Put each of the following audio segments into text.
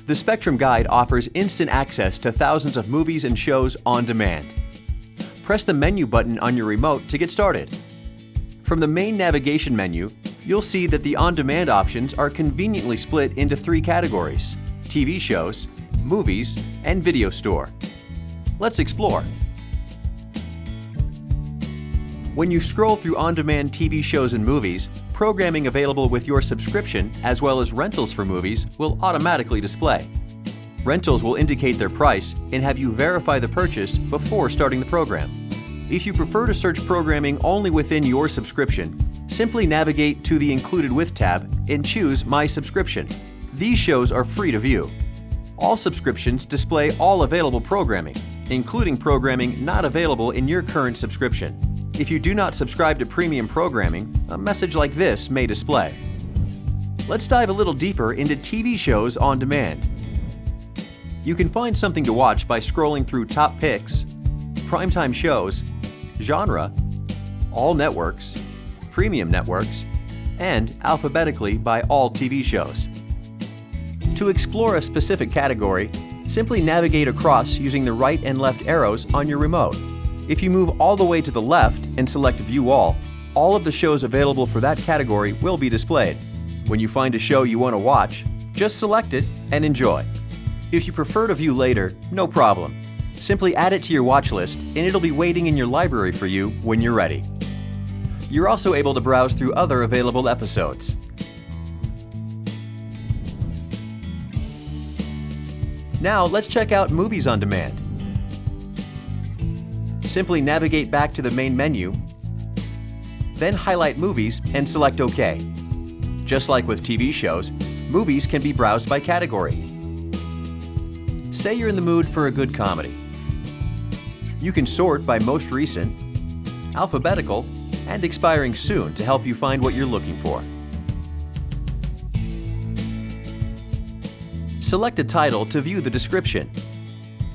The Spectrum Guide offers instant access to thousands of movies and shows on demand. Press the menu button on your remote to get started. From the main navigation menu, you'll see that the on-demand options are conveniently split into 3 categories: TV shows, movies, and video store. Let's explore. When you scroll through on-demand TV shows and movies, programming available with your subscription as well as rentals for movies will automatically display. Rentals will indicate their price and have you verify the purchase before starting the program. If you prefer to search programming only within your subscription, simply navigate to the Included With tab and choose My Subscription. These shows are free to view. All subscriptions display all available programming, including programming not available in your current subscription. If you do not subscribe to premium programming, a message like this may display. Let's dive a little deeper into TV shows on demand. You can find something to watch by scrolling through top picks, primetime shows, genre, all networks, premium networks, and alphabetically by all TV shows. To explore a specific category, simply navigate across using the right and left arrows on your remote. If you move all the way to the left and select View all of the shows available for that category will be displayed. When you find a show you want to watch, just select it and enjoy. If you prefer to view later, no problem. Simply add it to your watch list and it'll be waiting in your library for you when you're ready. You're also able to browse through other available episodes. Now let's check out Movies on Demand. Simply navigate back to the main menu, then highlight Movies and select OK. Just like with TV shows, movies can be browsed by category. Say you're in the mood for a good comedy. You can sort by most recent, alphabetical, and expiring soon to help you find what you're looking for. Select a title to view the description.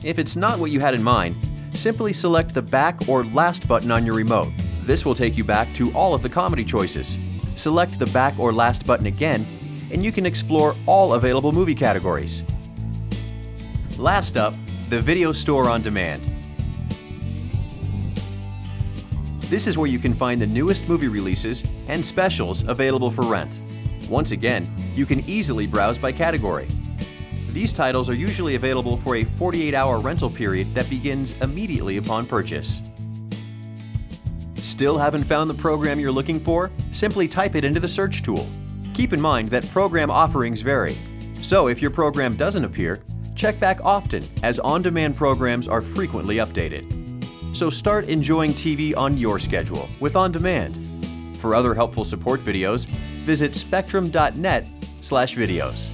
If it's not what you had in mind, simply select the back or last button on your remote. This will take you back to all of the comedy choices. Select the back or last button again, and you can explore all available movie categories. Last up, the Video Store on Demand. This is where you can find the newest movie releases and specials available for rent. Once again, you can easily browse by category. These titles are usually available for a 48-hour rental period that begins immediately upon purchase. Still haven't found the program you're looking for? Simply type it into the search tool. Keep in mind that program offerings vary, so if your program doesn't appear, check back often as on-demand programs are frequently updated. So start enjoying TV on your schedule with On Demand. For other helpful support videos, visit spectrum.net/videos.